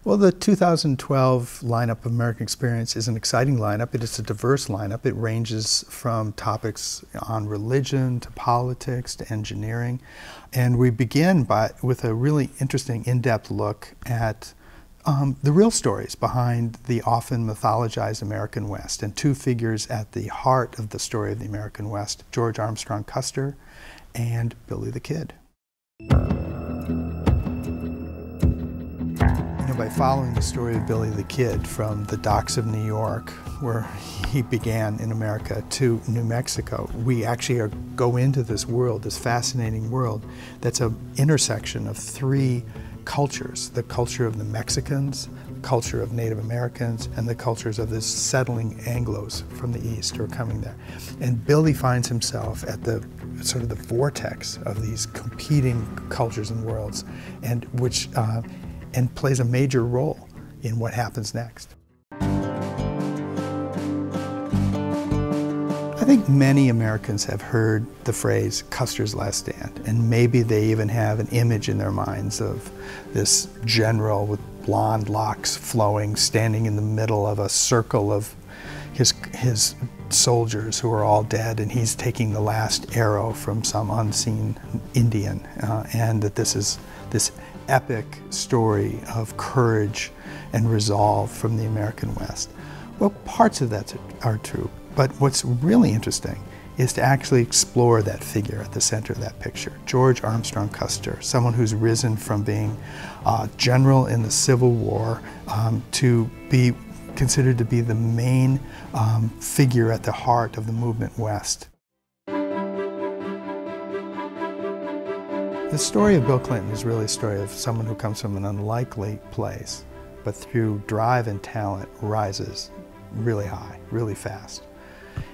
Well, the 2012 lineup of American Experience is an exciting lineup. It is a diverse lineup. It ranges from topics on religion to politics to engineering. And we begin with a really interesting in-depth look at the real stories behind the often mythologized American West, and two figures at the heart of the story of the American West, George Armstrong Custer and Billy the Kid. By following the story of Billy the Kid from the docks of New York, where he began in America, to New Mexico, we actually go into this world, this fascinating world, that's an intersection of three cultures: the culture of the Mexicans, the culture of Native Americans, and the cultures of the settling Anglos from the East who are coming there. And Billy finds himself at the sort of the vortex of these competing cultures and worlds, and plays a major role in what happens next. I think many Americans have heard the phrase Custer's Last Stand, and maybe they even have an image in their minds of this general with blonde locks flowing, standing in the middle of a circle of his soldiers who are all dead, and he's taking the last arrow from some unseen Indian, and that this is this epic story of courage and resolve from the American West. Well, parts of that are true, but what's really interesting is to actually explore that figure at the center of that picture, George Armstrong Custer, someone who's risen from being a general in the Civil War to be considered to be the main figure at the heart of the movement West. The story of Bill Clinton is really a story of someone who comes from an unlikely place, but through drive and talent rises really high, really fast.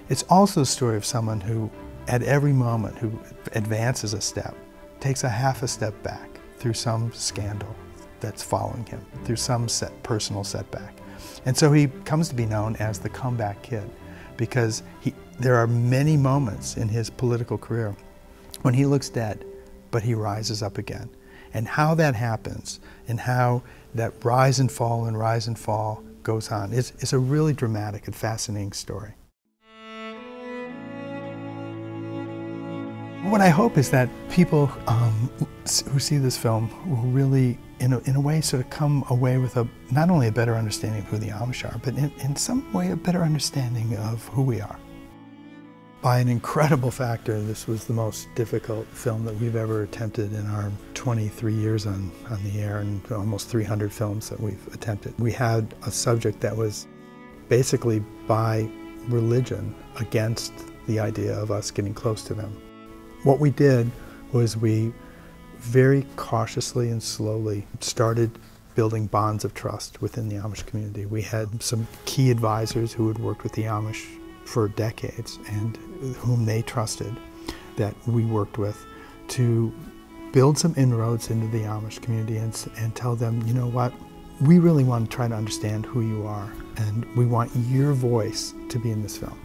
It's also a story of someone who, at every moment, who advances a step, takes a half a step back through some scandal that's following him, through some personal setback. And so he comes to be known as the comeback kid, because there are many moments in his political career when he looks dead, but he rises up again. And how that happens, and how that rise and fall goes on, is a really dramatic and fascinating story. What I hope is that people who see this film will really, in a way, sort of come away with not only a better understanding of who the Amish are, but in some way a better understanding of who we are. By an incredible factor, this was the most difficult film that we've ever attempted in our 23 years on the air, and almost 300 films that we've attempted. We had a subject that was basically by religion against the idea of us getting close to them. What we did was we very cautiously and slowly started building bonds of trust within the Amish community. We had some key advisors who had worked with the Amish for decades and whom they trusted, that we worked with, to build some inroads into the Amish community and tell them, you know what, we really want to try to understand who you are, and we want your voice to be in this film.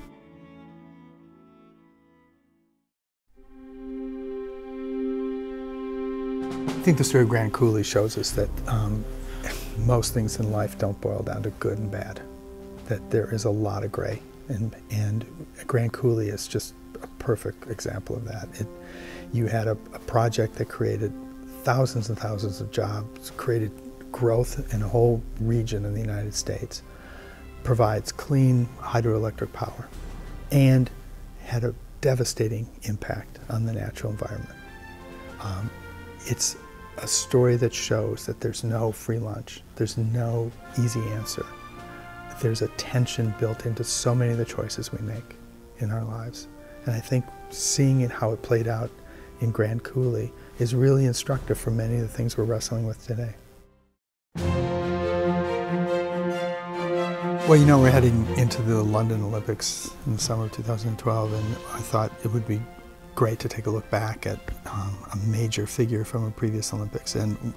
I think the story of Grand Coulee shows us that most things in life don't boil down to good and bad, that there is a lot of gray. And Grand Coulee is just a perfect example of that. You had a project that created thousands and thousands of jobs, created growth in a whole region in the United States, provides clean hydroelectric power, and had a devastating impact on the natural environment. It's a story that shows that there's no free lunch, there's no easy answer. There's a tension built into so many of the choices we make in our lives. And I think seeing how it played out in Grand Coulee is really instructive for many of the things we're wrestling with today. Well, you know, we're heading into the London Olympics in the summer of 2012, and I thought it would be great to take a look back at a major figure from a previous Olympics. And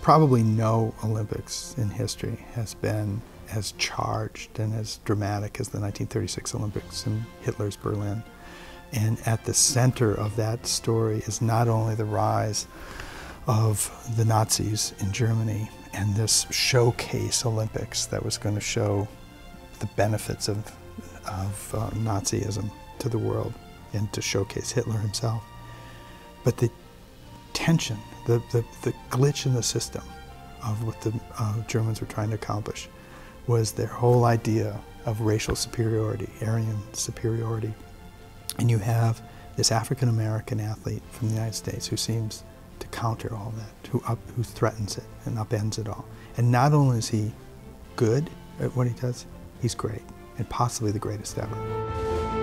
probably no Olympics in history has been as charged and as dramatic as the 1936 Olympics in Hitler's Berlin. And at the center of that story is not only the rise of the Nazis in Germany and this showcase Olympics that was going to show the benefits of Nazism to the world and to showcase Hitler himself. But the tension, the glitch in the system of what the Germans were trying to accomplish was their whole idea of racial superiority, Aryan superiority. And you have this African-American athlete from the United States who seems to counter all that, who threatens it and upends it all. And not only is he good at what he does, he's great, and possibly the greatest ever.